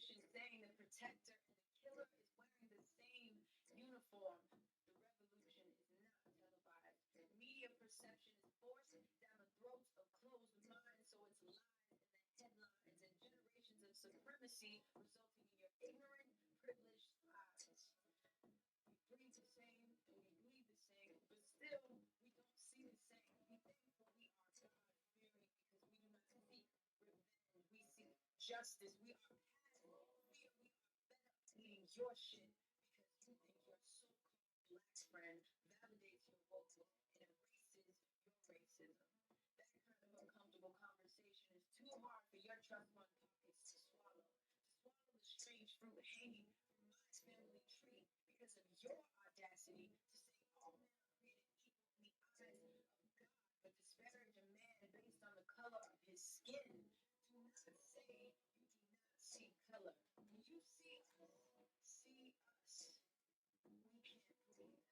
politicians saying the protector and the killer is wearing the same uniform. The revolution is not televised. Media perception is forced down the throats of closed minds, so it's lies in the headlines and generations of supremacy resulting in your ignorant, privileged lives. We breathe the same and we bleed the same, but still we don't see the same. We think we are God-fearing because we do not seek revenge. We seek justice. We are past. We are fed up eating your shit because you think your so-called black friend validates your wokeness and erases your racism. That kind of uncomfortable conversation is too hard for your trust fund pockets to swallow. To swallow the strange fruit hanging from my family tree because of your audacity to say all men are created equal in the eyes of God, but disparage a man based on the color of his skin. Do not say you do not see color. When you see us, we can't breathe.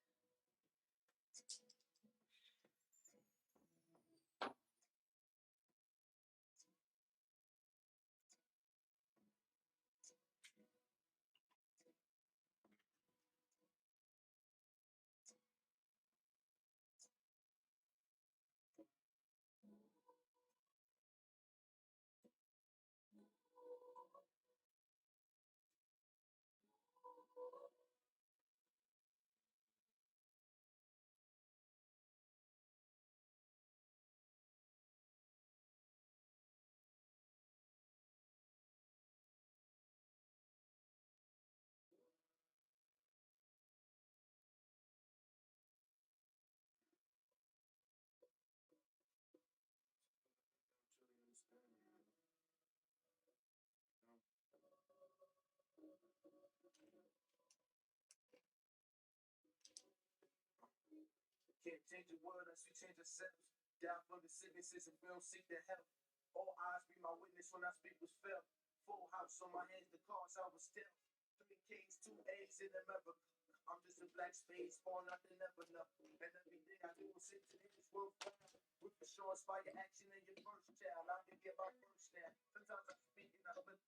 Can't change the world unless we change ourselves. Down from the sicknesses and we don't seek the help. All eyes be my witness when I speak was felt. Full house on my hands, the cause I was stealth. 3 K's, 2 A's in America. I'm just a black space, born out there never know. And everything I do is sit to this worthwhile. With the show inspire action in your first child. I can get my first now. Sometimes I speak and I flip.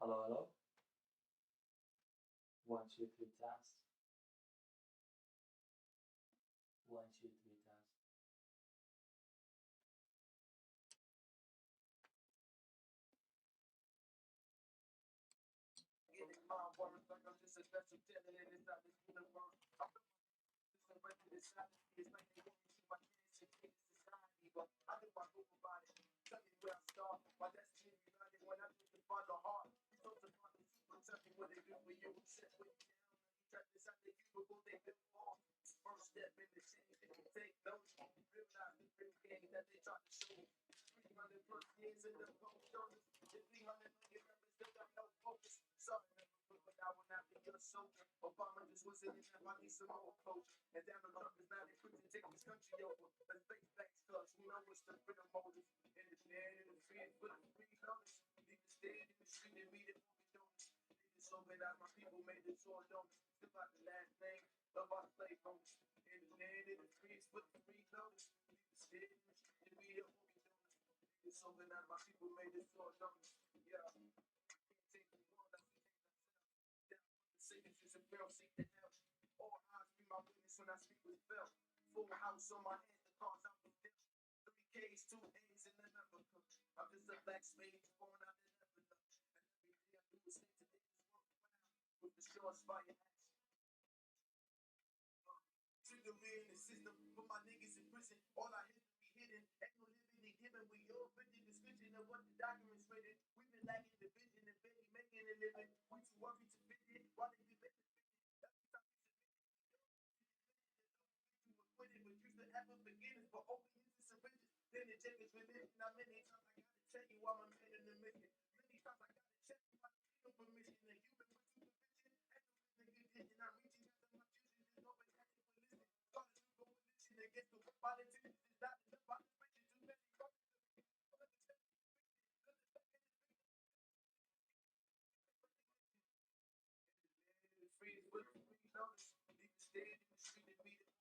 Hello, hello. 1, 2, 3 test. 1, 2, 3 test. Get it, my words like I'm just a special talent inside this universe. I'm just a regular society. It's like they want me to my kids and kids society, but I know I go about it. Tell me where I start. My destiny united when I think to find the heart. You told the heart to super tell me what they do for you. Set with you down. You try to decide the cubicle they built for. First step in the change, they can take notes. Realize the real game that they try to show. 300 plus years in the cold shoulders. The 300 million members still got no focus. Sorry, but I will not be your soldier. Obama just wasn't enough. I need some more culture. And down the numbers now they quick to take this country over. Let's face facts, cause you know what's the real motive. In the land, in the street, with the free notice. Leave the stand in the street and meet it for the notice. They just so bad out my people made this all notice. Still out the last name of our slave owners. In the land, in the streets, with the free notice. Leave the stand in the street and meet it for the notice. They just so bad out my people made this all notice. Yeah. Can't take the world, I can take ourselves. Down from the signatures and barrel seek the help. All eyes be my witness when I speak with felt. Full house on my hands, the cause I was dealt. 3 K's, 2 A's in America. I'm just a black spade born out in Africa. And everything I do is say today is worthwhile. With the shorts fire action. Trigger me in the system, put my niggas in prison. All our history hidden, ain't no living and giving. We all fit the description of what the documents written. We've been lacking the vision and barely making a living. We too worried to fit it, while they be making it. Every time we submit it, we don't you acquitted, but you still ever beginners. But over years it's syringes, then the check is religion. Now many times I gotta tell you I'm a man in the mission. Many times I gotta check you out of permission. And you've been with supervision, ain't no reason you didn't. I'm reaching out to my future, there's no way that you will listen. Started to go coalition against the politicians. It's not enough about the riches, too many brothers to be. Freeze with the free notice. Leave the stand in the street and meet it.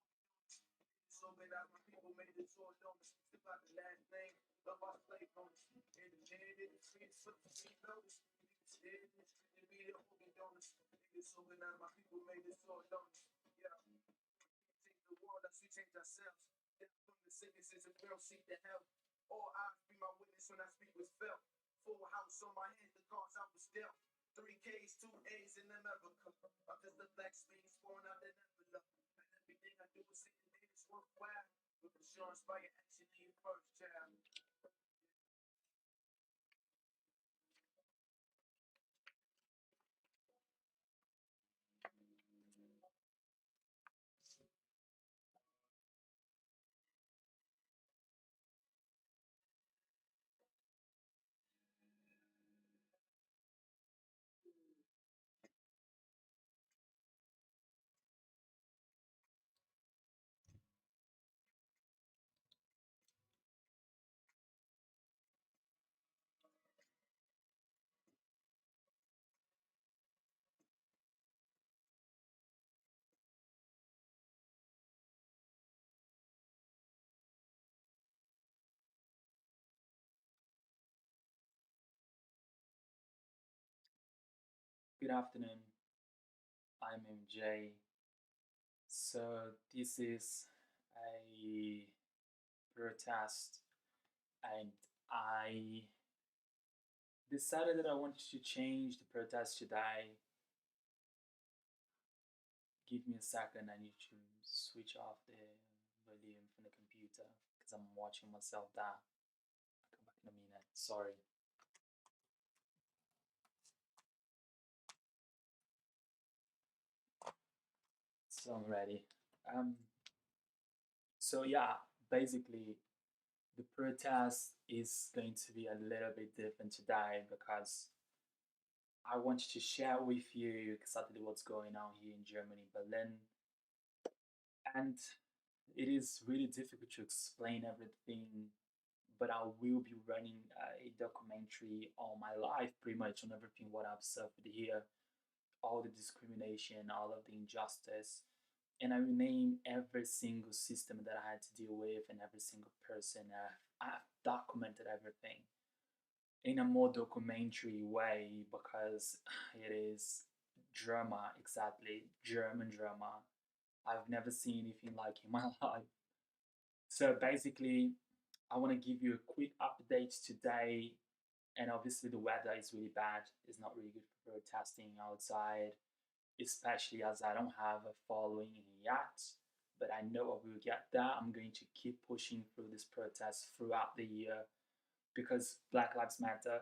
So many of my people made this all known. Still got the last name of our slave owners. In the land, in the streets, with the free notice. Leave the It be the holding donors. Niggas so good out of my people made this all donors. Yeah. Change the world as we change ourselves. Death from the sicknesses and girls seek the help. All eyes be my witness when I speak was felt. Full house on my hands, the cards I was dealt. 3Ks, 2A's in America. I'm just a black space born out that envelope. And everything I do is saying that it's worthwhile. With assurance by your action in your first child. Good afternoon. I'm MJ. So this is a protest, and I decided that I wanted to change the protest today. Give me a second. I need to switch off the volume from the computer because I'm watching myself down. I'll come back in a minute. Sorry. So I'm ready. Um. So yeah, basically the protest is going to be a little bit different today because I wanted to share with you exactly what's going on here in Germany, Berlin, and it is really difficult to explain everything. But I will be running a documentary on my life, pretty much on everything what I've suffered here, all the discrimination, all of the injustice, and I will name every single system that I had to deal with and every single person. I've documented everything in a more documentary way because it is drama, exactly German drama. I've never seen anything like in my life. So basically, I want to give you a quick update today. And obviously, the weather is really bad. It's not really good for protesting outside, especially as I don't have a following yet. But I know I will get there. I'm going to keep pushing through this protest throughout the year because Black Lives Matter.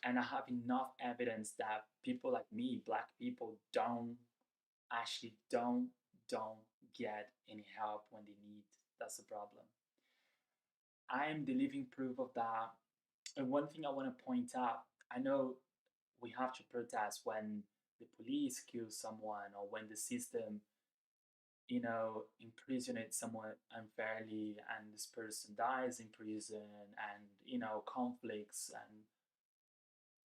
And I have enough evidence that people like me, black people, don't get any help when they need. That's the problem. I am the living proof of that. And one thing I want to point out, I know we have to protest when the police kill someone or when the system, imprisonate someone unfairly and this person dies in prison and, conflicts. And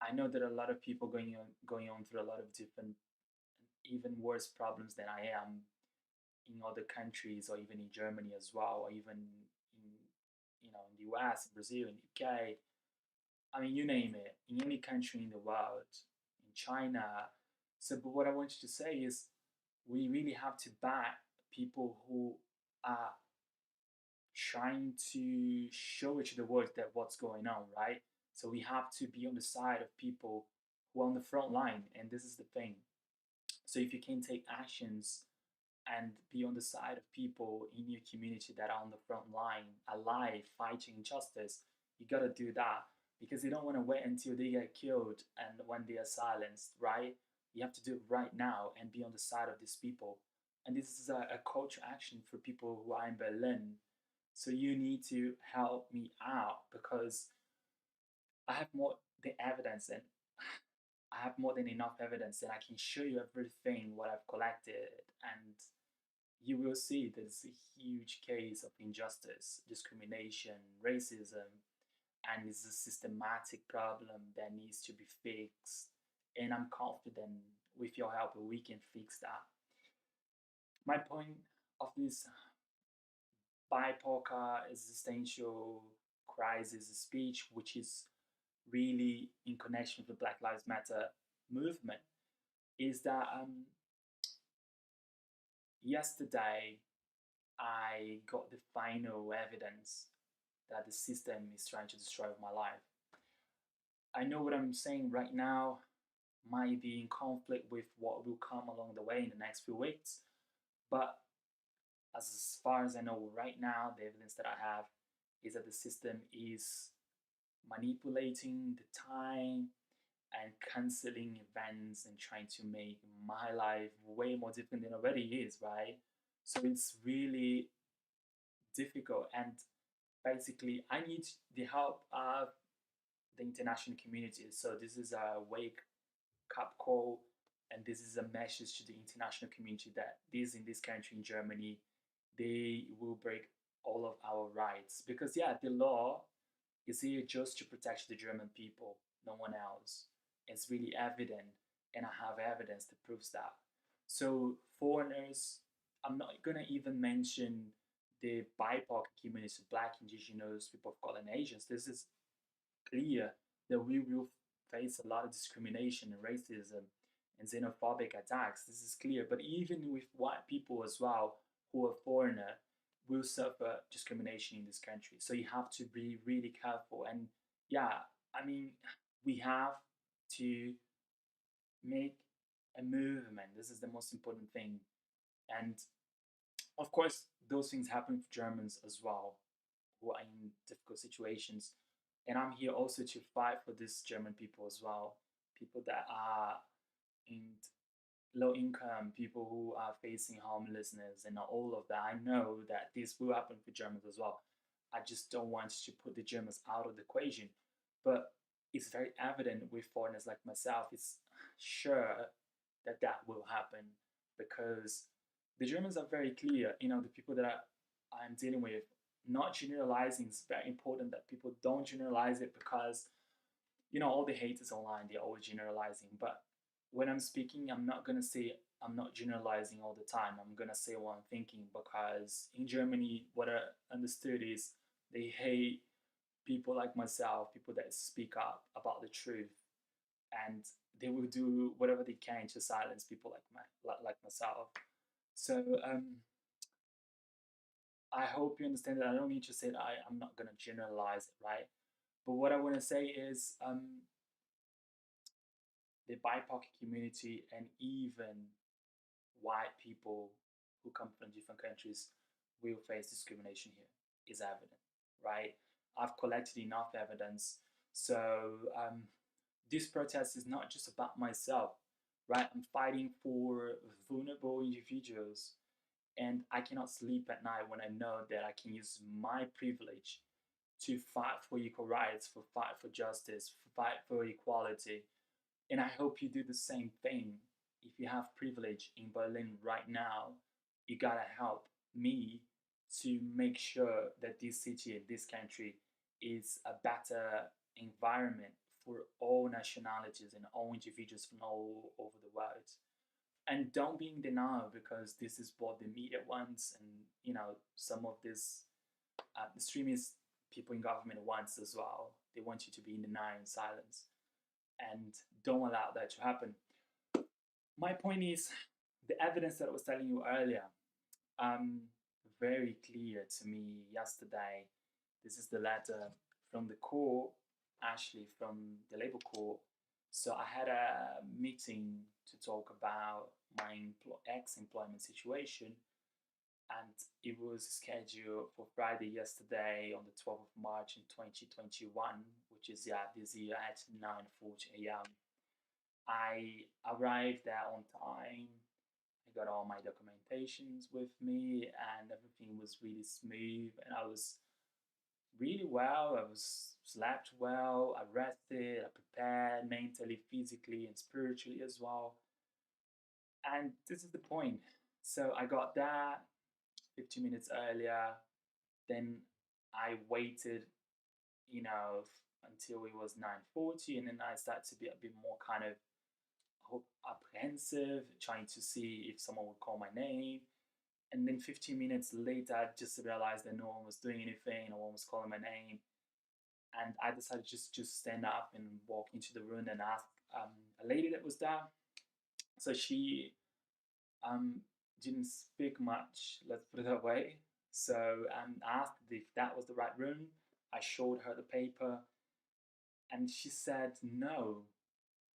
I know that a lot of people going on through a lot of different, even worse problems than I am in other countries or even in Germany as well, or even in, in the US, Brazil, in the UK. I mean, you name it, in any country in the world, in China. So, but what I want you to say is, we really have to back people who are trying to show it to the world that what's going on, right? So we have to be on the side of people who are on the front line, and this is the thing. So if you can take actions and be on the side of people in your community that are on the front line, alive, fighting injustice, you gotta do that because you don't want to wait until they get killed and when they are silenced, right? You have to do it right now and be on the side of these people. And this is a call to action for people who are in Berlin. So you need to help me out because I have more the evidence and I have more than enough evidence and I can show you everything what I've collected, and you will see there's a huge case of injustice, discrimination, racism, and it's a systematic problem that needs to be fixed. And I'm confident with your help we can fix that. My point of this BIPOCA existential crisis speech, which is really in connection with the Black Lives Matter movement is that yesterday I got the final evidence that the system is trying to destroy my life. I know what I'm saying right now might be in conflict with what will come along the way in the next few weeks, but as far as I know right now, the evidence that I have is that the system is manipulating the time and canceling events and trying to make my life way more different than it already is, right? So it's really difficult. And basically, I need the help of the international community. So this is a wake up call, and this is a message to the international community that this in this country in Germany, they will break all of our rights because yeah, the law is here just to protect the German people, no one else. It's really evident, and I have evidence that proves that. So foreigners, I'm not gonna even mention the BIPOC community, Black, Indigenous, people of color, and Asians. This is clear that we will face a lot of discrimination and racism and xenophobic attacks. This is clear. But even with white people as well, who are foreigner, will suffer discrimination in this country. So you have to be really careful. And yeah, I mean, we have to make a movement. This is the most important thing. And of course, those things happen for Germans as well, who are in difficult situations. And I'm here also to fight for these German people as well, people that are in low income, people who are facing homelessness and all of that. I know that this will happen for Germans as well. I just don't want to put the Germans out of the equation. But it's very evident with foreigners like myself, it's sure that that will happen because the Germans are very clear. You know, the people that I'm dealing with, not generalizing is very important that people don't generalize it because, you know, all the haters online, they're always generalizing. But when I'm speaking, I'm not going to say I'm not generalizing all the time. I'm going to say what I'm thinking because in Germany, what I understood is they hate people like myself, people that speak up about the truth, and they will do whatever they can to silence people like myself. So I hope you understand that I don't need to say that I'm not going to generalize it, right? But what I want to say is the BIPOC community and even white people who come from different countries will face discrimination here, is evident, right? I've collected enough evidence. So this protest is not just about myself, right? I'm fighting for vulnerable individuals, and I cannot sleep at night when I know that I can use my privilege to fight for equal rights, for fight for justice, for fight for equality. And I hope you do the same thing. If you have privilege in Berlin right now, you gotta help me to make sure that this city and this country is a better environment for all nationalities and all individuals from all over the world. And don't be in denial because this is what the media wants, and you know some of this extremist people in government wants as well. They want you to be in denial and silence, and don't allow that to happen. My point is the evidence that I was telling you earlier, um, very clear to me yesterday. This is the letter from the court, actually from the labor court. So I had a meeting to talk about my ex-employment situation, and it was scheduled for Friday yesterday on the 12th of March in 2021, which is yeah this year at 9:40 a.m. I arrived there on time. I got all my documentations with me, and everything was really smooth. And I was really well. I was slept well. I rested. I prepared mentally, physically, and spiritually as well. And this is the point. So I got there 15 minutes earlier. Then I waited, you know, until it was 9:40, and then I started to be a bit more kind of apprehensive, trying to see if someone would call my name. And then 15 minutes later, I just realized that no one was doing anything, no one was calling my name. And I decided just stand up and walk into the room and ask a lady that was there. So she um, didn't speak much, let's put it that way. So I asked if that was the right room. I showed her the paper, and she said no.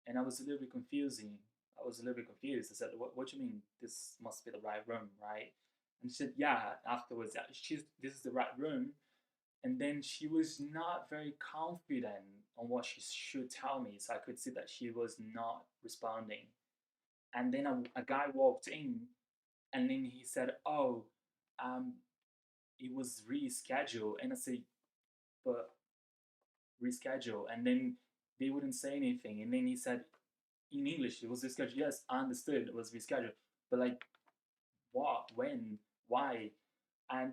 And I was a little bit confusing. I was a little bit confused. I said, what do you mean this must be the right room, right? And she said, yeah, afterwards, this is the right room. And then she was not very confident on what she should tell me. So I could see that she was not responding. And then a guy walked in, and then he said, oh, um, it was rescheduled. And I said, but reschedule. And then they wouldn't say anything. And then he said, in English, it was rescheduled. Yes, I understood it was rescheduled. But like, what, when, why? And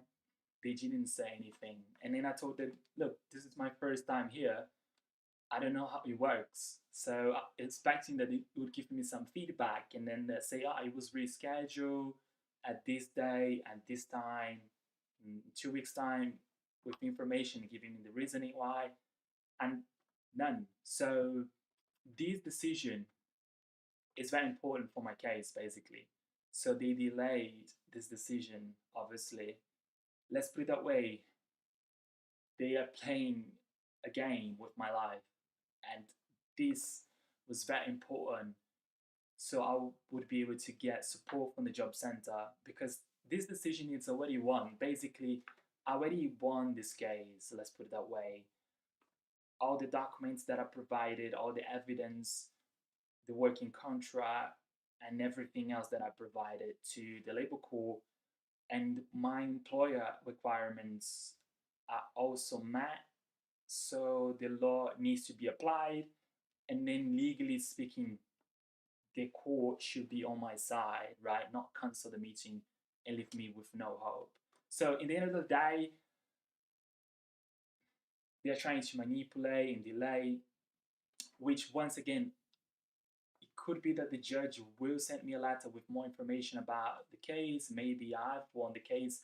they didn't say anything. And then I told them, look, this is my first time here. I don't know how it works. So expecting that it would give me some feedback and then say, oh, it was rescheduled at this day and this time, in 2 weeks' time, with information giving me the reasoning why, and none. So this decision is very important for my case, basically. So they delayed this decision, obviously. Let's put it that way. They are playing a game with my life. And this was very important. So I would be able to get support from the job center because this decision is already won. Basically, I already won this case, let's put it that way. All the documents that I provided, all the evidence, the working contract, and everything else that I provided to the labor court, and my employer requirements are also met. So the law needs to be applied, and then legally speaking, the court should be on my side, right? Not cancel the meeting and leave me with no hope. So in the end of the day, they're trying to manipulate and delay, which once again, it could be that the judge will send me a letter with more information about the case. Maybe I've won the case.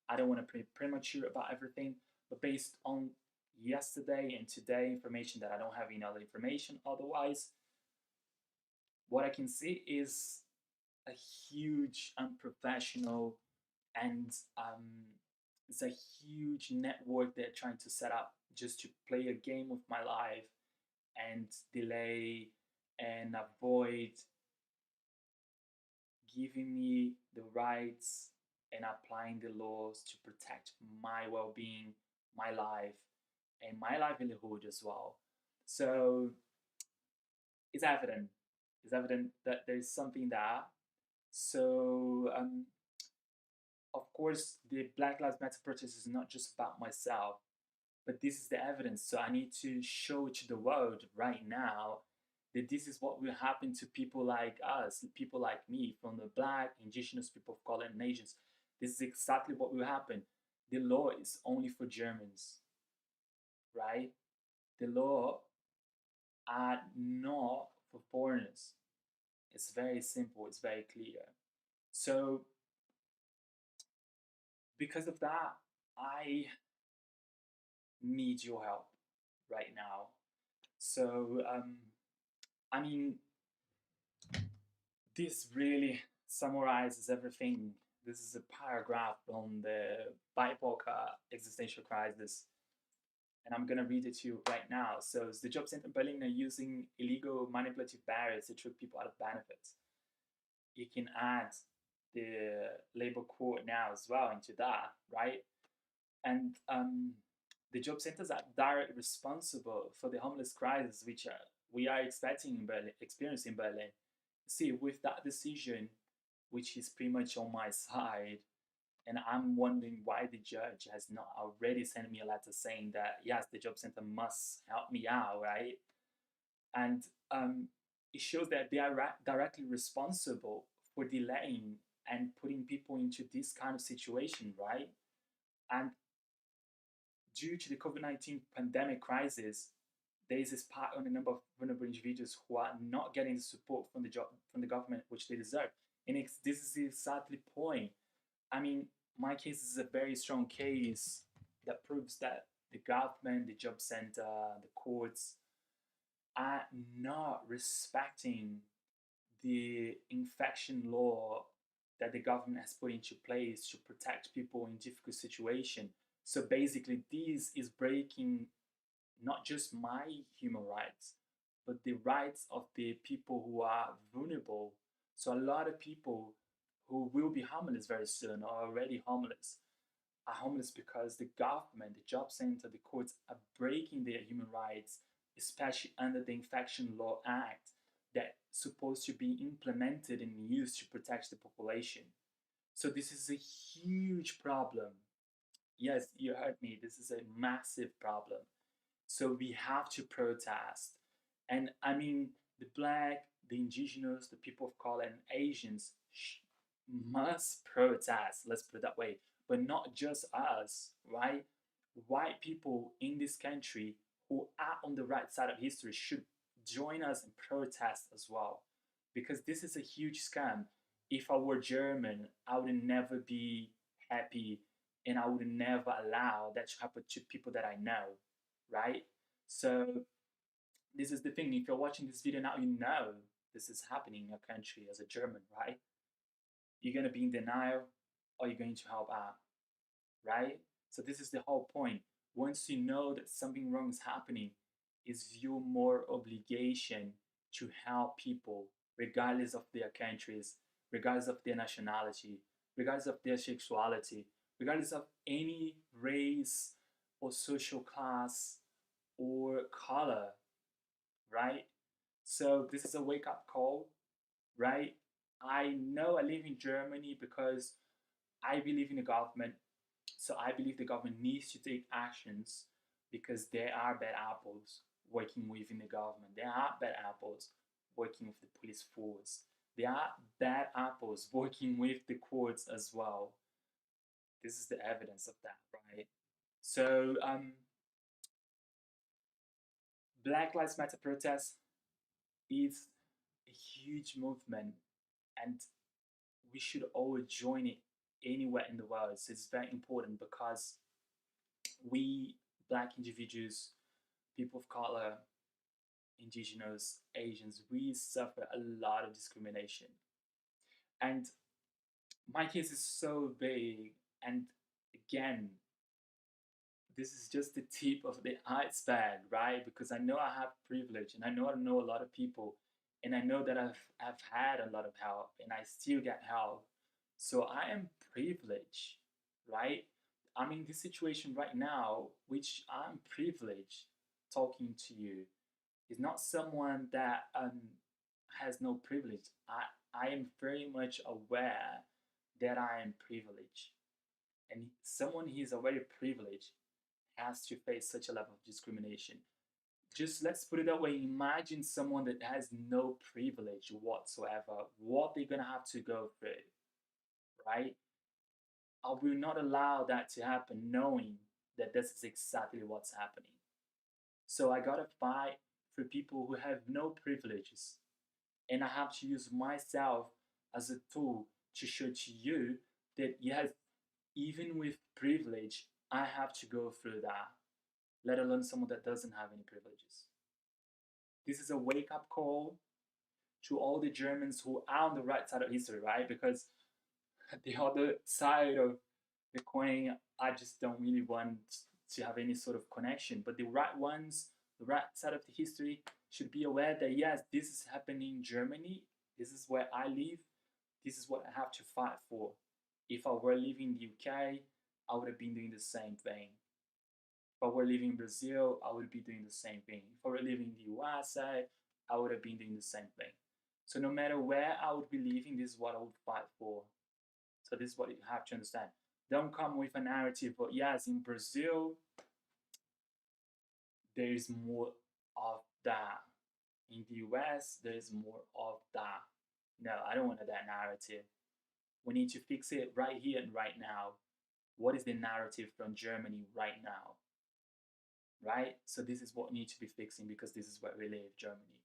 I don't want to be premature about everything, but based on yesterday and today information that I don't have any other information otherwise, what I can see is a huge unprofessional and it's a huge network they're trying to set up just to play a game with my life and delay and avoid giving me the rights and applying the laws to protect my well-being, my life, and my livelihood as well. So it's evident. It's evident that there's something there. So of course, the Black Lives Matter protest is not just about myself, but this is the evidence. So I need to show to the world right now that this is what will happen to people like us, people like me, from the Black, Indigenous people of color, and nations. This is exactly what will happen. The law is only for Germans, right? The law are not for foreigners. It's very simple. It's very clear. So because of that, I need your help right now. So, I mean, this really summarizes everything. This is a paragraph on the BIPOCA existential crisis, and I'm gonna read it to you right now. So, the job center in Berlin are using illegal manipulative barriers to trick people out of benefits. You can add the labor court now as well into that, right? And the job centers are directly responsible for the homeless crisis, which we are expecting in Berlin, experiencing in Berlin. See, with that decision, which is pretty much on my side, and I'm wondering why the judge has not already sent me a letter saying that yes, the job center must help me out, right? And it shows that they are directly responsible for delaying and putting people into this kind of situation, right? And due to the COVID-19 pandemic crisis, there is this part on a number of vulnerable individuals who are not getting the support from from the government which they deserve. And this is exactly the point. I mean, my case is a very strong case that proves that the government, the job center, the courts are not respecting the infection law that the government has put into place to protect people in difficult situations. So basically, this is breaking not just my human rights, but the rights of the people who are vulnerable. So a lot of people who will be homeless very soon or already homeless are homeless because the government, the job center, the courts are breaking their human rights, especially under the Infection Law Act that's supposed to be implemented and used to protect the population. So this is a huge problem. Yes, you heard me. This is a massive problem. So we have to protest. And I mean, the black, the indigenous, the people of color, and Asians must protest. Let's put it that way. But not just us, right? White people in this country who are on the right side of history should join us and protest as well. Because this is a huge scam. If I were German, I would never be happy and I would never allow that to happen to people that I know, right? So this is the thing. If you're watching this video now, you know this is happening in your country as a German, right? You're gonna be in denial or you're going to help out, right? So this is the whole point. Once you know that something wrong is happening, it's your more obligation to help people, regardless of their countries, regardless of their nationality, regardless of their sexuality, regardless of any race or social class or color, right? So this is a wake up call, right? I know I live in Germany because I believe in the government. So I believe the government needs to take actions because there are bad apples working within the government. There are bad apples working with the police force. There are bad apples working with the courts as well. This is the evidence of that, right? So Black Lives Matter protest is a huge movement, and we should all join it anywhere in the world. So it's very important because we, black individuals, people of color, indigenous, Asians, we suffer a lot of discrimination. And my case is so big. And again, this is just the tip of the iceberg, right? Because I know I have privilege and I know a lot of people and I know that I've had a lot of help and I still get help. So I am privileged, right? I'm in this situation right now, which I'm privileged talking to you. It's not someone that has no privilege. I am very much aware that I am privileged. And someone who is already privileged has to face such a level of discrimination. Just let's put it that way. Imagine someone that has no privilege whatsoever, what they're gonna have to go through, right? I will not allow that to happen knowing that this is exactly what's happening. So I gotta fight for people who have no privileges. And I have to use myself as a tool to show to you that yes, even with privilege, I have to go through that, let alone someone that doesn't have any privileges. This is a wake up call to all the Germans who are on the right side of history, right? Because the other side of the coin, I just don't really want to have any sort of connection. But the right ones, the right side of the history, should be aware that yes, this is happening in Germany. This is where I live. This is what I have to fight for. If I were living in the UK, I would have been doing the same thing. If I were living in Brazil, I would be doing the same thing. If I were living in the USA, I would have been doing the same thing. So no matter where I would be living, this is what I would fight for. So this is what you have to understand. Don't come with a narrative, but yes, in Brazil, there is more of that. In the US, there is more of that. No, I don't want that narrative. We need to fix it right here and right now. What is the narrative from Germany right now? Right? So this is what needs to be fixing because this is where we live, Germany.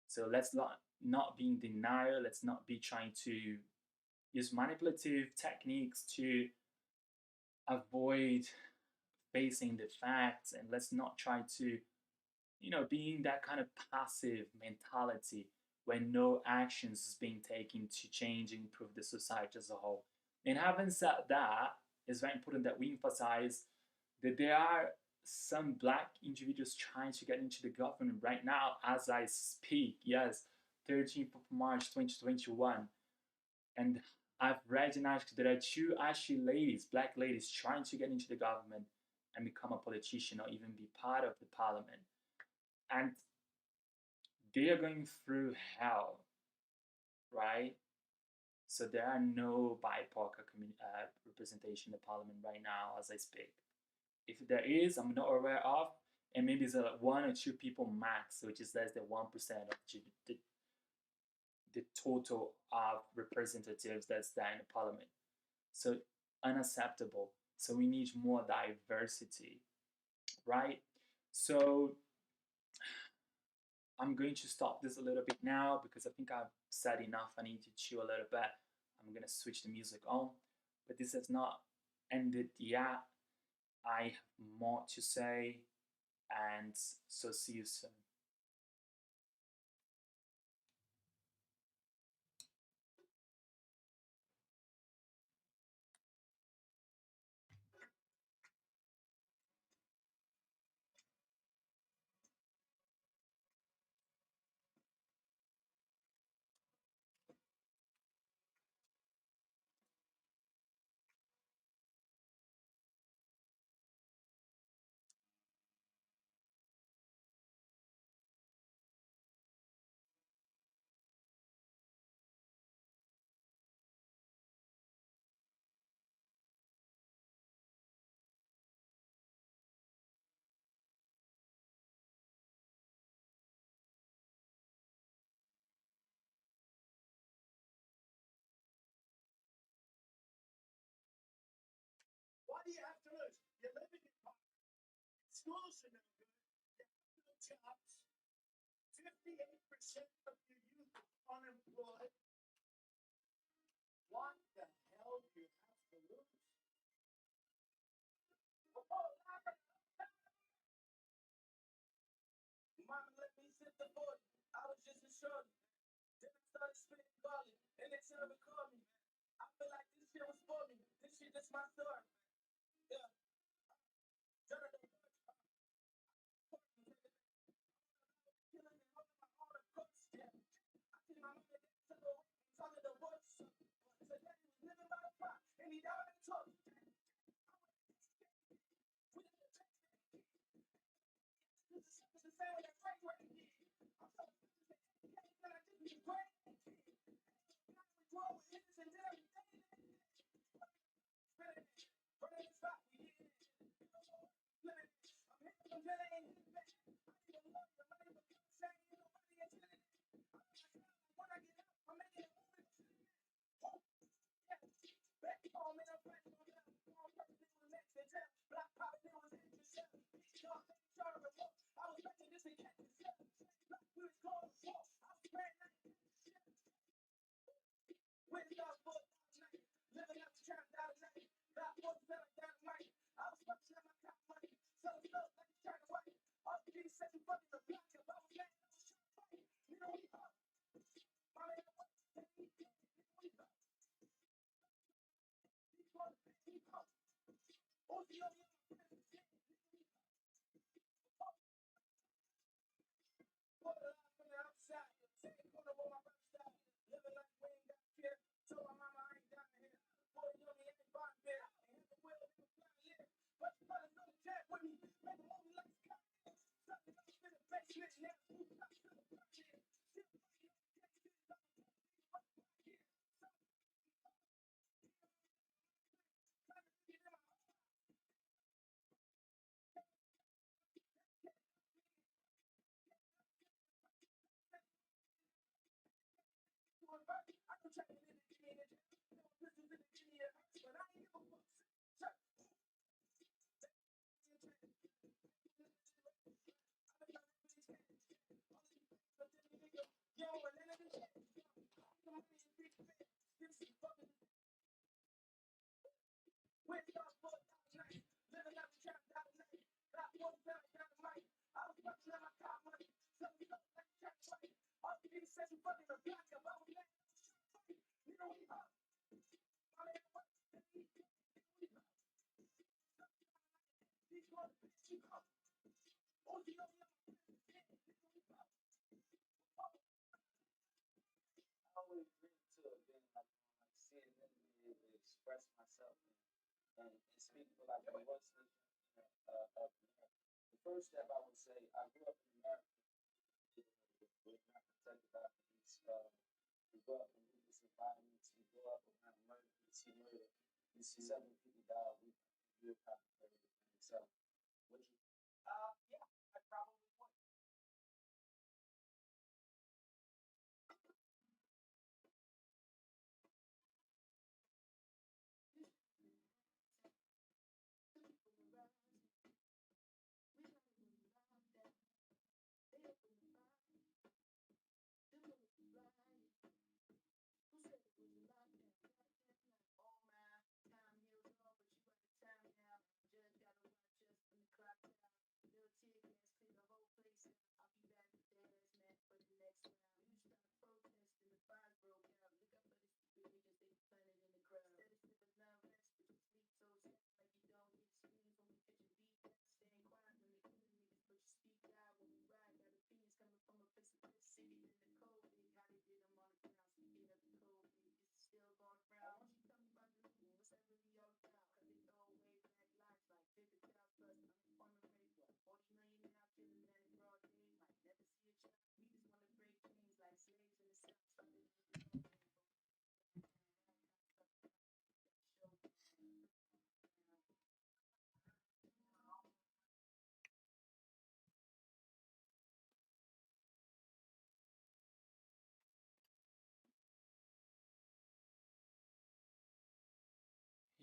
So let's not be in denial. Let's not be trying to use manipulative techniques to avoid facing the facts, and let's not try to, being that kind of passive mentality when no actions is being taken to change and improve the society as a whole. And having said that, it's very important that we emphasize that there are some black individuals trying to get into the government right now as I speak. Yes, 13th of March 2021. And I've read an article that there are two actually ladies, black ladies, trying to get into the government and become a politician or even be part of the parliament. And they are going through hell, right? So there are no BIPOCA representation in the parliament right now as I speak. If there is, I'm not aware of, and maybe it's like one or two people max, which is less than 1% of the total of representatives that's there in the parliament. So unacceptable. So we need more diversity, right? So I'm going to stop this a little bit now because I think I've said enough. I need to chew a little bit. I'm gonna switch the music on, but this has not ended yet. I have more to say, and so see you soon. Why do you have to lose? You're living in poverty. Schools are no good. You have no jobs. 58% of your youth are unemployed. What the hell do you have to lose? Mama let me sit the 40. I was just a shorty. Then I started spitting garlic, and they should have called me. I feel like this shit was for me. This shit is my story. Yeah. And he died in touch. It's the same way that Frank Ray did. I'm so that I just be great. We grow innocent and everything. But it's not. We did it. I'm hitting them, then they ain't hitting back. I even love them. I never saying nobody is hitting it. When I get up, I'm making it move. Back home in a black on that. On purpose, it was next to tell. Black poppin', it was interesting. Y'all think y'all remote. I was making this and catching stuff. We was going to war. I was praying like with y'all for night. Living up the trap down the night. That was better than mine. I was watching my top money. So it's not like it's trying to fight. All the kids said you fucking the block. If I was mad, I was trying to fight. You know we up. My man, what? We up. He's going to be up. Oh, the other. Put it out from the outside. Take it on the wall, my brother style. Living like we ain't got fear. So my mama I ain't down here. Boy, you know me, ain't bought beer. And have the will of the fly here. But you better go to jack with me. Make a movie like it's got this. Something up in the basement. Now, who's up to the front here? Still fucking up. I can check it in the kidney. No pistols in the kidney. But I ain't give a fuck. Check. Yo, and then it is. This is fucking. Where's y'all for night? Living out the trap, I always dream too of being like sitting and be able to express myself and speak for like the voice of America. The first step I would say, I grew up in America. We're not protected by police. We grow up in religious environments. We grow up around murder. We see murder. We see several people die. We are kind of murder. So, would you? Yeah, I probably would.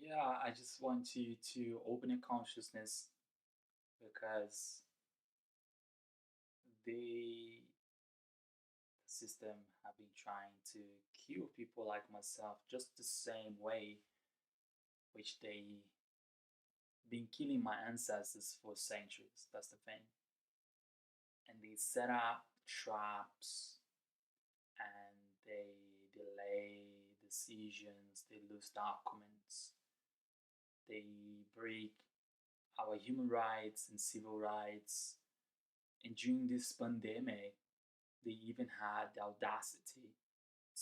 Yeah, I just want you to open your consciousness because the system have been trying to kill people like myself just the same way which they been killing my ancestors for centuries. That's the thing. And they set up traps and they delay decisions, they lose documents, they break our human rights and civil rights. And during this pandemic, they even had the audacity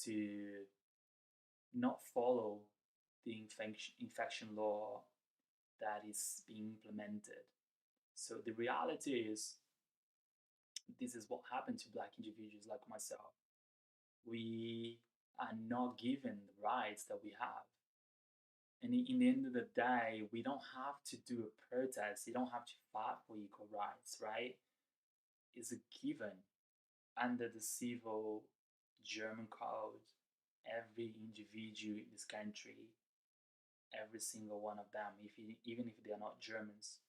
to not follow the infection law that is being implemented. So the reality is, this is what happened to black individuals like myself. We are not given the rights that we have. And in the end of the day, we don't have to do a protest. You don't have to fight for equal rights, right? It's a given under the civil German code. Every individual in this country, every single one of them, even if they are not Germans,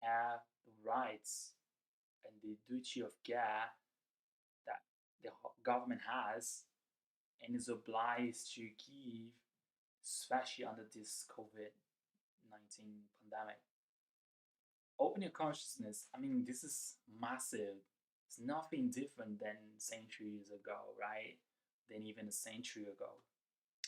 have the rights and the duty of care that the government has and is obliged to give, especially under this COVID-19 pandemic. Open your consciousness. I mean, this is massive. It's nothing different than centuries ago, right? Than even a century ago.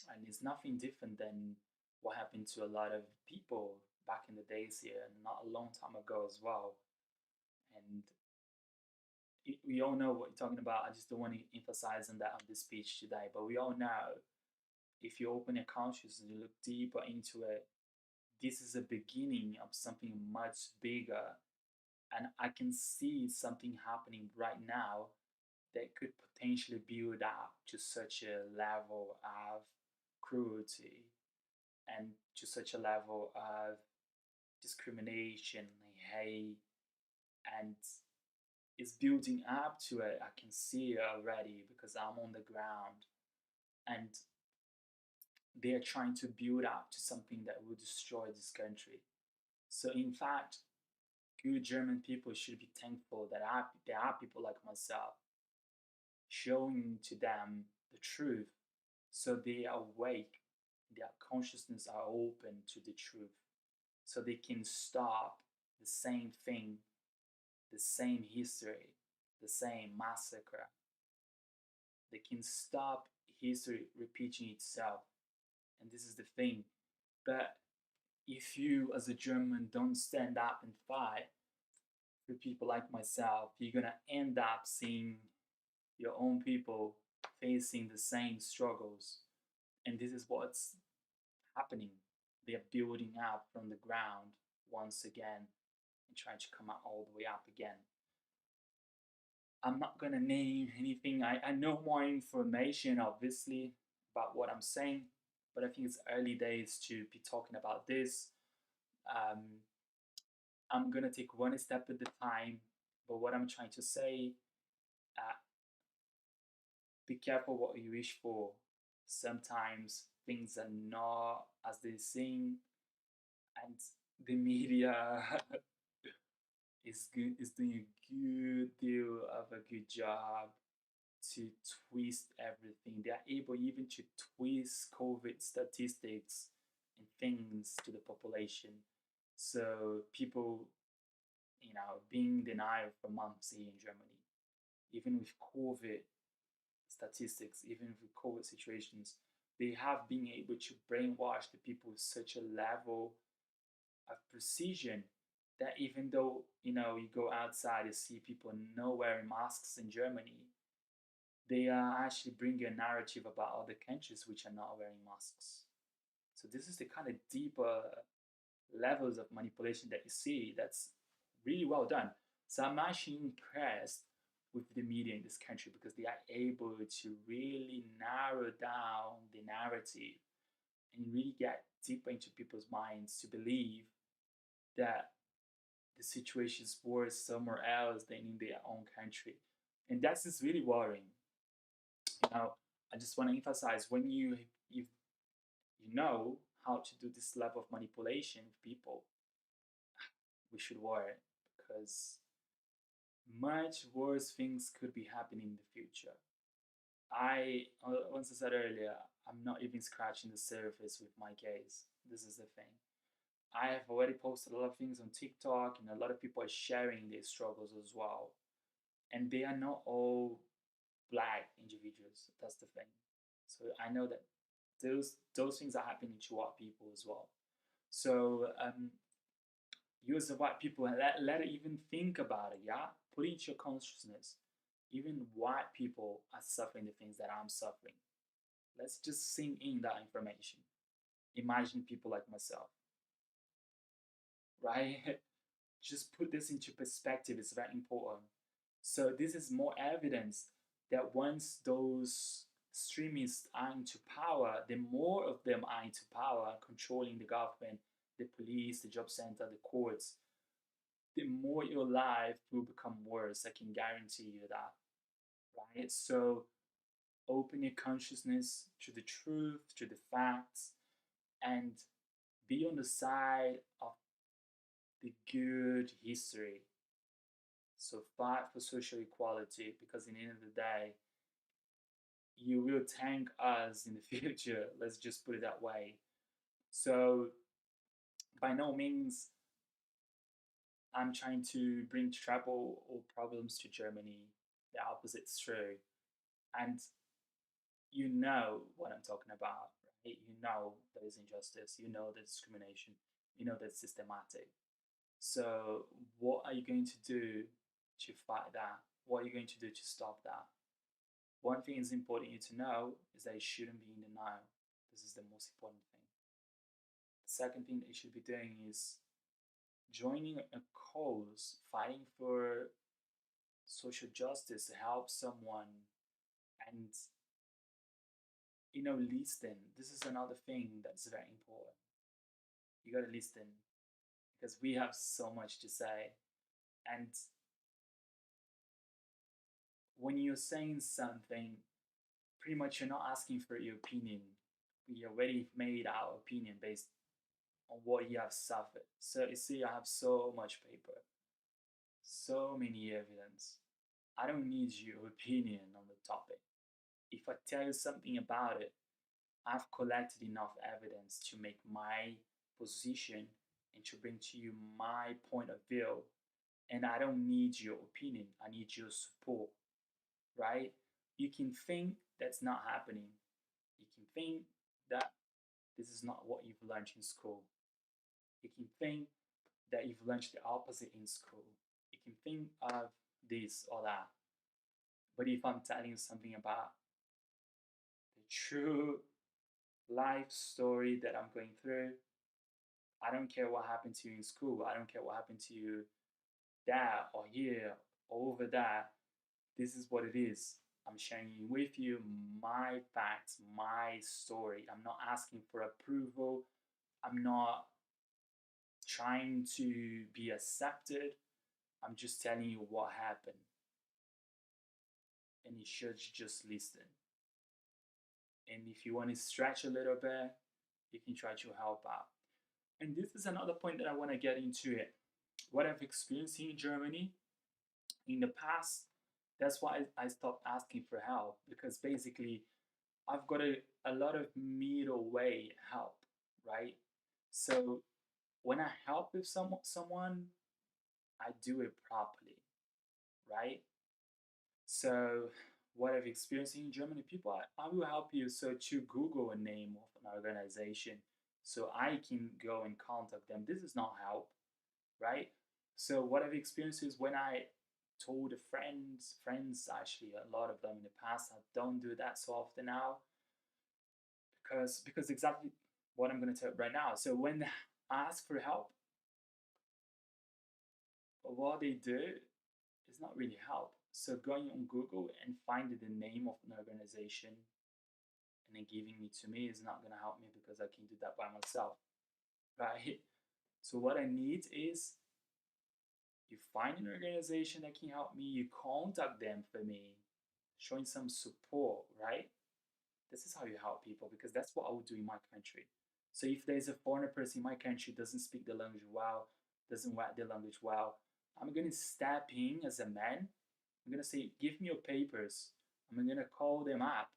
And it's nothing different than what happened to a lot of people back in the days here, and not a long time ago as well. And we all know what you're talking about. I just don't want to emphasize on that on this speech today, but we all know if you open your consciousness and you look deeper into it, this is a beginning of something much bigger. And I can see something happening right now that could potentially build up to such a level of cruelty and to such a level of discrimination, hate, and it's building up to it. I can see it already because I'm on the ground, and they are trying to build up to something that will destroy this country. So, in fact, good German people should be thankful that there are people like myself showing to them the truth so they are awake, their consciousness are open to the truth, so they can stop the same thing, the same history, the same massacre They can stop history repeating itself. And this is the thing. But if you, as a German, don't stand up and fight for people like myself, you're gonna end up seeing your own people facing the same struggles. And this is what's happening. They are building up from the ground once again and trying to come out all the way up again. I'm not gonna name anything. I know more information, obviously, about what I'm saying, but I think it's early days to be talking about this. Um, I'm gonna take one step at a time, but what I'm trying to say, uh, be careful what you wish for. Sometimes things are not as they seem, and the media is doing a good deal of a good job to twist everything. They are able even to twist COVID statistics and things to the population. So people, being denied for months here in Germany, even with COVID statistics, even with COVID situations, they have been able to brainwash the people with such a level of precision that even though you go outside, you see people not wearing masks in Germany, they are actually bringing a narrative about other countries which are not wearing masks. So this is the kind of deeper levels of manipulation that you see. That's really well done. So I'm actually impressed with the media in this country because they are able to really narrow down the narrative and really get deeper into people's minds to believe that the situation is worse somewhere else than in their own country. And that's just really worrying. I just want to emphasize when you know how to do this level of manipulation with people, we should worry because much worse things could be happening in the future. Once I said earlier, I'm not even scratching the surface with my case. This is the thing. I have already posted a lot of things on TikTok, and a lot of people are sharing their struggles as well. And they are not all black individuals. That's the thing. So I know that those things are happening to white people as well. So you as a white people, let it even think about it. Yeah, put it into your consciousness. Even white people are suffering the things that I'm suffering. Let's just sink in that information. Imagine people like myself, right? Just put this into perspective. It's very important. So this is more evidence that once those extremists are into power, the more of them are into power, controlling the government, the police, the job center, the courts, the more your life will become worse. I can guarantee you that, right? So open your consciousness to the truth, to the facts, and be on the side of the good history. So fight for social equality because in the end of the day, you will thank us in the future. Let's just put it that way. So by no means I'm trying to bring trouble or problems to Germany. The opposite's true. And you know what I'm talking about, right? You know there is injustice, you know there's discrimination, you know that's systematic. So what are you going to do to fight that? What are you going to do to stop that? One thing is important you to know is that you shouldn't be in denial. This is the most important thing. The second thing that you should be doing is joining a cause, fighting for social justice to help someone, and listen. This is another thing that's very important. You gotta listen because we have so much to say. And when you're saying something, pretty much you're not asking for your opinion. We already made our opinion based on what you have suffered. So you see, I have so much paper, so many evidence. I don't need your opinion on the topic. If I tell you something about it, I've collected enough evidence to make my position and to bring to you my point of view. And I don't need your opinion, I need your support, right? You can think that's not happening. You can think that this is not what you've learned in school. You can think that you've learned the opposite in school. You can think of this or that. But if I'm telling you something about the true life story that I'm going through, I don't care what happened to you in school. I don't care what happened to you there or here or over there. This is what it is. I'm sharing with you my facts, my story. I'm not asking for approval. I'm not trying to be accepted. I'm just telling you what happened. And you should just listen. And if you want to stretch a little bit, you can try to help out. And this is another point that I want to get into it. What I've experienced in Germany in the past, that's why I stopped asking for help, because basically I've got a lot of middle way help, right? So when I help with someone, I do it properly, right? So what I've experienced in Germany, people, I will help you. So to Google a name of an organization, so I can go and contact them. This is not help, right? So what I've experienced is when I told friends actually, a lot of them in the past, I don't do that so often now, because exactly what I'm going to tell you right now. So when I ask for help, what they do is not really help. So going on Google and finding the name of an organization and then giving it to me is not going to help me, because I can do that by myself, right? So what I need is, you find an organization that can help me, you contact them for me, showing some support, right? This is how you help people, because that's what I would do in my country. So if there's a foreigner person in my country doesn't speak the language well, doesn't write the language well, I'm gonna step in as a man. I'm gonna say, give me your papers. I'm gonna call them up.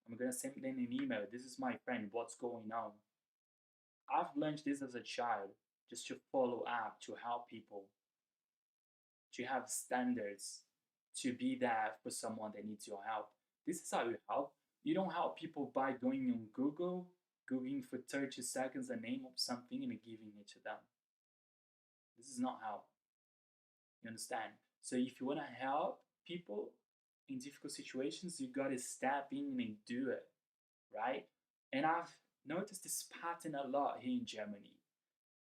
I'm gonna send them an email. This is my friend. What's going on? I've learned this as a child, just to follow up, to help people, to have standards, to be there for someone that needs your help. This is how you help. You don't help people by going on Google, Googling for 30 seconds the name of something and giving it to them. This is not help. You understand? So if you want to help people in difficult situations, you got to step in and do it, right? And I've noticed this pattern a lot here in Germany.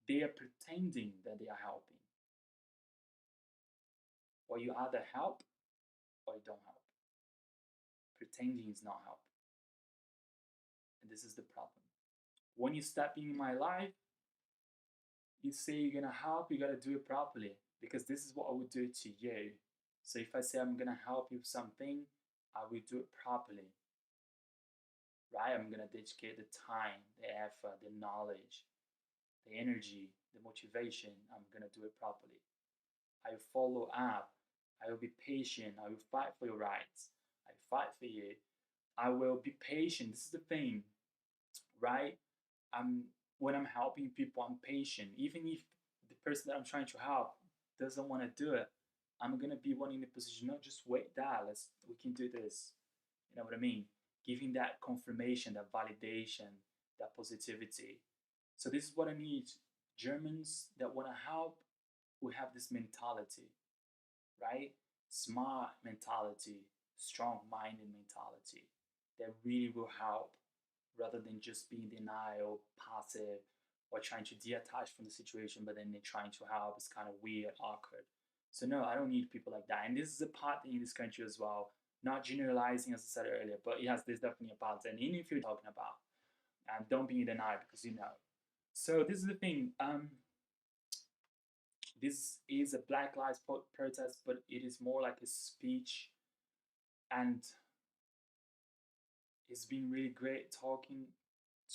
They are pretending that they are helping. Or you either help or you don't help. Pretending is not help. And this is the problem. When you step in my life, you say you're gonna help, you gotta do it properly, because this is what I would do to you. So if I say I'm gonna help you with something, I will do it properly, right? I'm gonna dedicate the time, the effort, the knowledge, the energy, the motivation. I'm gonna do it properly. I will follow up. I will be patient. I will fight for your rights. I fight for you. I will be patient. This is the thing, right? I'm When I'm helping people, I'm patient. Even if the person that I'm trying to help doesn't want to do it, I'm gonna be one in the position. No, just wait there. We can do this. You know what I mean? Giving that confirmation, that validation, that positivity. So this is what I need. Germans that want to help, we have this mentality, right? Smart mentality, strong-minded mentality that really will help, rather than just being denial, passive, or trying to detach from the situation, but then they're trying to help. It's kind of weird, awkward. So no, I don't need people like that. And this is a part in this country as well. Not generalizing, as I said earlier, but yes, there's definitely a part. And even if you're talking about, and don't be in denial, because you know. So this is the thing. This is a Black Lives protest, but it is more like a speech, and it's been really great talking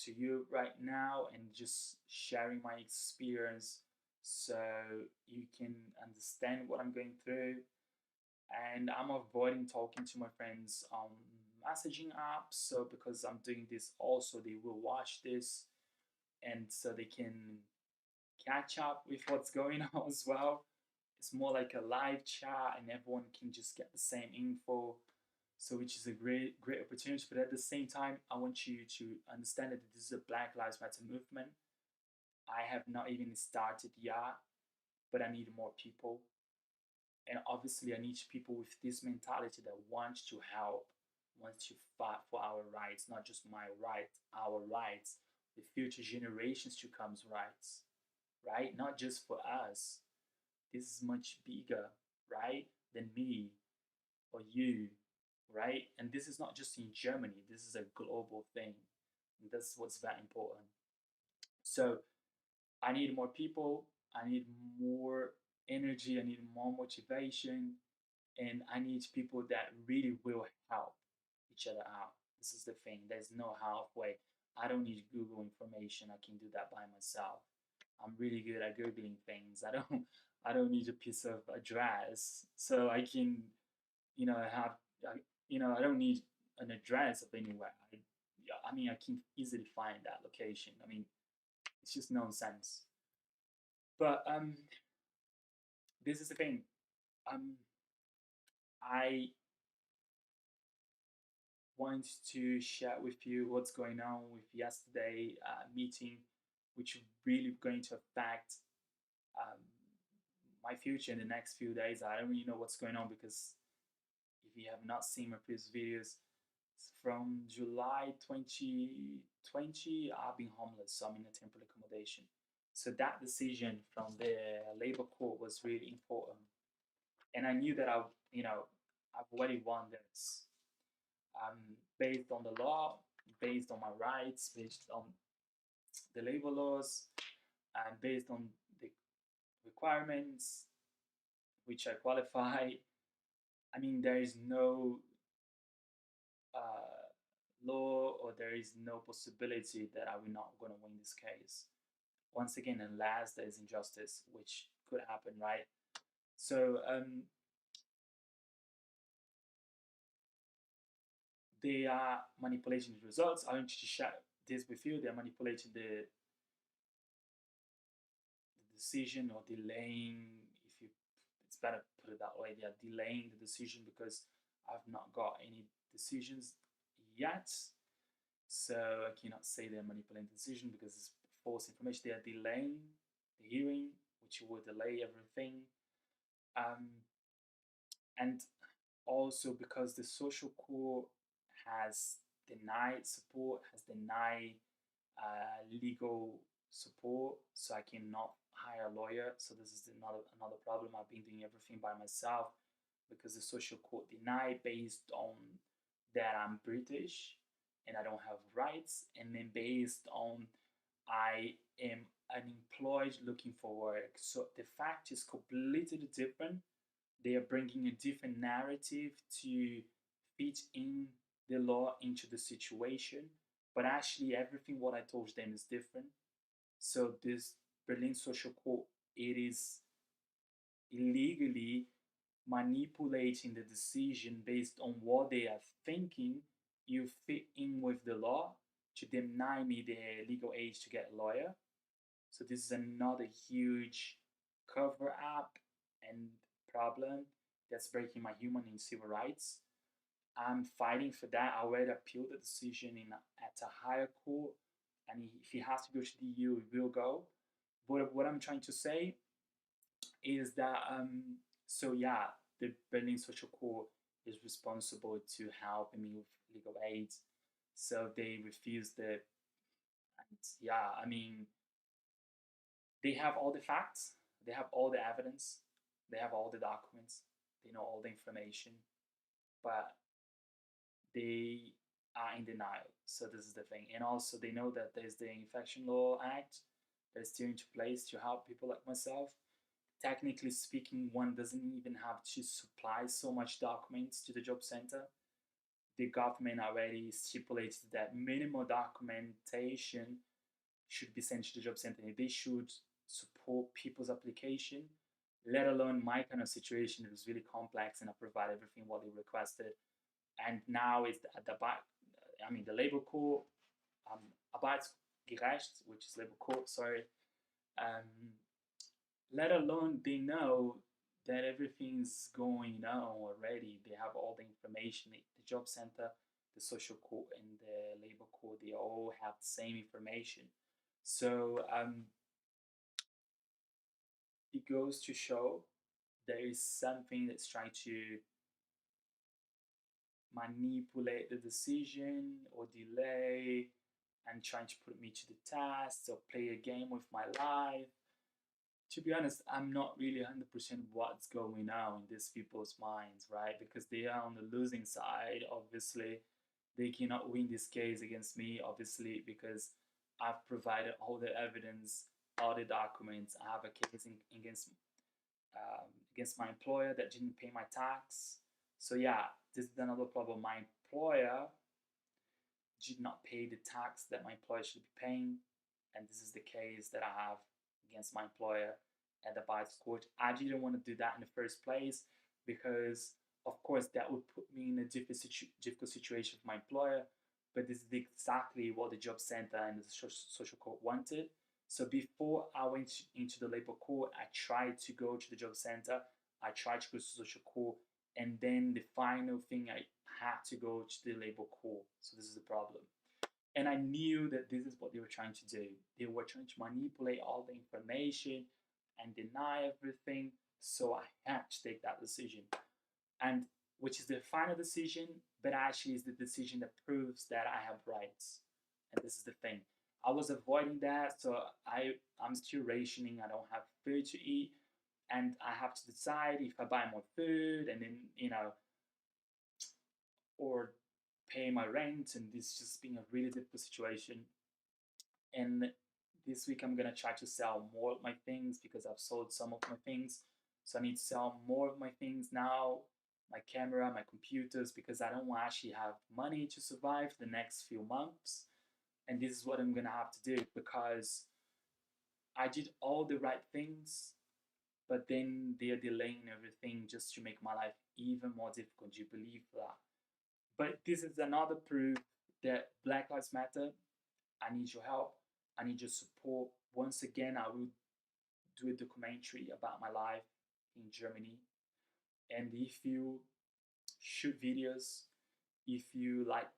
to you right now and just sharing my experience, so you can understand what I'm going through. And I'm avoiding talking to my friends on messaging apps, so because I'm doing this also, they will watch this, and so they can catch up with what's going on as well. It's more like a live chat and everyone can just get the same info. So which is a great opportunity. But at the same time, I want you to understand that this is a Black Lives Matter movement. I have not even started yet, but I need more people. And obviously, I need people with this mentality that want to help, want to fight for our rights, not just my right, our rights, the future generations to come's rights, right? Not just for us. This is much bigger, right, than me or you, right? And this is not just in Germany, this is a global thing. And that's what's very important. So I need more people, I need more energy, I need more motivation, and I need people that really will help each other out. This is the thing. There's no halfway. I don't need Google information. I can do that by myself. I'm really good at googling things. I don't need a piece of address, so I can have I don't need an address of anywhere. I mean I can easily find that location. I mean it's just nonsense. But this is the thing. Um, I want to share with you what's going on with yesterday meeting, which really going to affect um, my future in the next few days. I don't really know what's going on because if you have not seen my previous videos, from July 2020, I've been homeless, so I'm in a temporary accommodation. So that decision from the labor court was really important, and I knew that I've already won this. Based on the law, based on my rights, based on the labor laws, and based on the requirements which I qualify. I mean, there is no uh, law or there is no possibility that I will not going to win this case. Once again, unless there is injustice, which could happen, right? So they are manipulating the results. I want to share this with you. They are manipulating the decision or delaying. If you, it's better to put it that way. They are delaying the decision because I've not got any decisions yet. So I cannot say they're manipulating the decision because it's false information. They are delaying the hearing, which will delay everything. And also because the social court has denied support, has denied legal support, so I cannot hire a lawyer. So this is another problem. I've been doing everything by myself because the social court denied based on that I'm British and I don't have rights, and then based on I am unemployed looking for work. So the fact is completely different. They are bringing a different narrative to fit in the law into the situation, but actually everything what I told them is different. So this Berlin Social Court, it is illegally manipulating the decision based on what they are thinking you fit in with the law to deny me the legal age to get a lawyer. So this is another huge cover up and problem that's breaking my human and civil rights. I'm fighting for that. I already appealed the decision at a higher court, and if he has to go to the EU, he will go. But what I'm trying to say is that so yeah, the Berlin Social Court is responsible to help me with legal aid. So they refused it. And yeah, I mean, they have all the facts, they have all the evidence, they have all the documents, they know all the information, but they are in denial. So this is the thing. And also they know that there's the Infection Law Act that's still into place to help people like myself. Technically speaking, one doesn't even have to supply so much documents to the job center. The government already stipulated that minimal documentation should be sent to the job center. They should support people's application, let alone my kind of situation. It was really complex and I provided everything what they requested. And now it's at the labor court, Arbeitsgericht, which is labor court, sorry. Let alone they know that everything's going on already. They have all the information. The the job center, the social court, and the labor court, they all have the same information. So it goes to show there is something that's trying to manipulate the decision or delay and trying to put me to the test or play a game with my life. To be honest, I'm not really 100% what's going on in these people's minds, right? Because they are on the losing side, obviously. They cannot win this case against me, obviously, because I've provided all the evidence, all the documents. I have a case against my employer that didn't pay my tax. So yeah, this is another problem. My employer did not pay the tax that my employer should be paying, and this is the case that I have against my employer at the BIPOCA court. I didn't want to do that in the first place because, of course, that would put me in a difficult situation with my employer. But this is exactly what the job center and the social court wanted. So before I went into the labor court, I tried to go to the job center. I tried to go to social court, and then the final thing, I had to go to the labor court. So this is the problem. And I knew that this is what they were trying to do. They were trying to manipulate all the information and deny everything. So I had to take that decision. And which is the final decision, but actually is the decision that proves that I have rights. And this is the thing. I was avoiding that, so I'm still rationing. I don't have food to eat, and I have to decide if I buy more food, and then or pay my rent, and this just being a really difficult situation. And this week I'm gonna try to sell more of my things because I've sold some of my things. So I need to sell more of my things now, my camera, my computers, because I don't actually have money to survive the next few months. And this is what I'm gonna have to do because I did all the right things, but then they are delaying everything just to make my life even more difficult. Do you believe that? But this is another proof that Black Lives Matter. I need your help. I need your support. Once again, I will do a documentary about my life in Germany. And if you shoot videos, if you like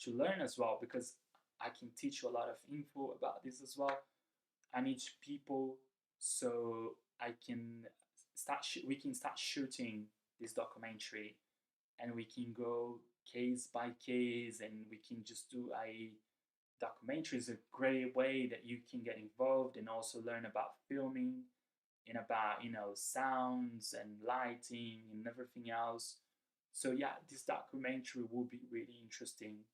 to learn as well, because I can teach you a lot of info about this as well. I need people so I can we can start shooting this documentary, and we can go case by case, and we can just do a documentary. Is a great way that you can get involved and also learn about filming and about sounds and lighting and everything else. So yeah, this documentary will be really interesting,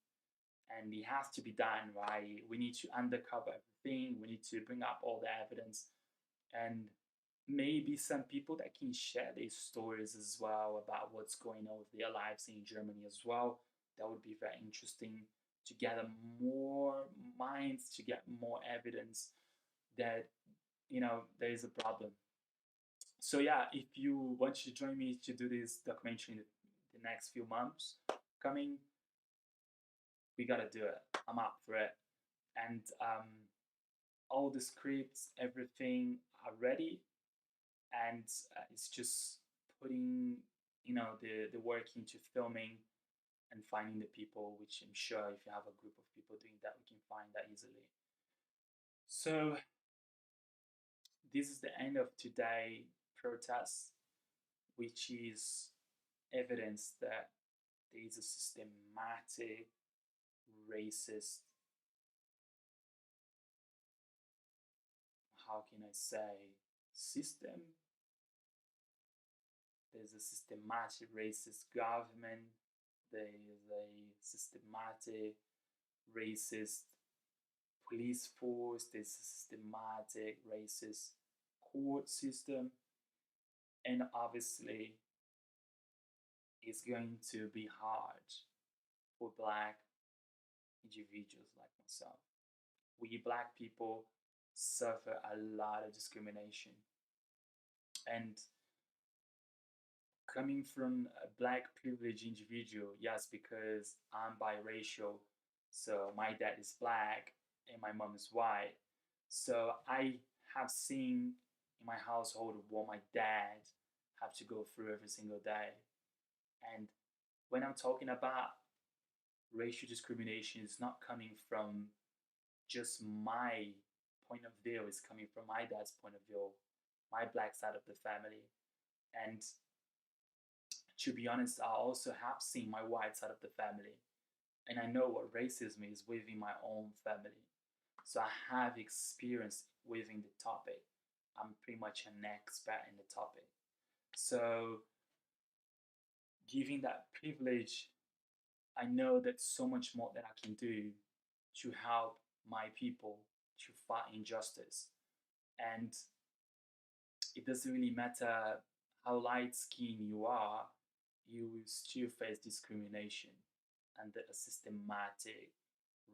and it has to be done right. We need to undercover everything. We need to bring up all the evidence, and maybe some people that can share their stories as well about what's going on with their lives in Germany as well. That would be very interesting to gather more minds, to get more evidence that there is a problem. So yeah, if you want to join me to do this documentary in the next few months coming, we gotta do it. I'm up for it. And all the scripts, everything are ready, and it's just putting the work into filming and finding the people, which I'm sure if you have a group of people doing that, we can find that easily. So this is the end of today protest, which is evidence that there is a systematic racist, how can I say, system. There's a systematic racist government. There is a systematic racist police force. There's a systematic racist court system. And obviously, it's going to be hard for Black individuals like myself. We Black people suffer a lot of discrimination. And coming from a Black privileged individual, yes, because I'm biracial, so my dad is Black and my mom is white. So I have seen in my household what my dad have to go through every single day. And when I'm talking about racial discrimination, it's not coming from just my point of view, it's coming from my dad's point of view, my black side of the family. And to be honest, I also have seen my white side of the family, and I know what racism is within my own family. So I have experience within the topic. I'm pretty much an expert in the topic. So, given that privilege, I know that so much more that I can do to help my people to fight injustice. And it doesn't really matter how light skinned you are, you will still face discrimination under a systematic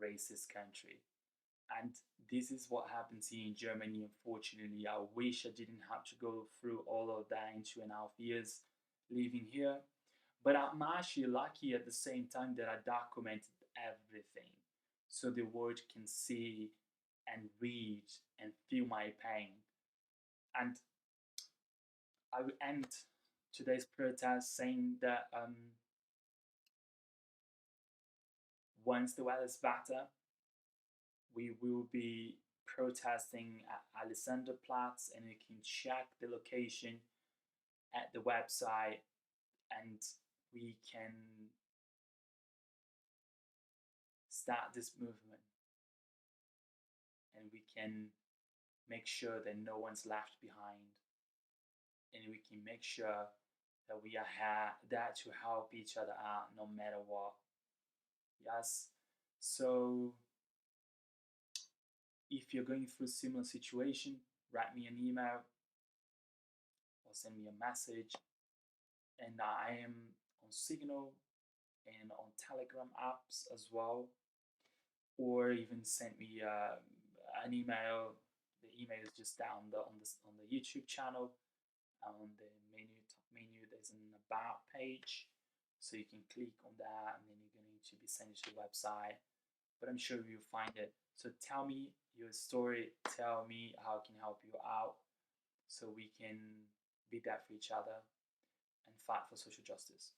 racist country. And this is what happens here in Germany, unfortunately. I wish I didn't have to go through all of that in 2.5 years living here. But I'm actually lucky at the same time that I documented everything so the world can see and read and feel my pain. And I will end today's protest saying that once the weather is better, we will be protesting at Alexanderplatz, and you can check the location at the website, and we can start this movement, and we can make sure that no one's left behind, and we can make sure that we are there to help each other out no matter what. Yes. So if you're going through a similar situation, write me an email or send me a message. And I am on Signal and on Telegram apps as well, or even send me an email. The email is just down on the YouTube channel. On the top menu, there's an about page, so you can click on that, and then you're going to be sent to the website. But I'm sure you'll find it. So tell me your story. Tell me how I can help you out, so we can be there for each other and fight for social justice.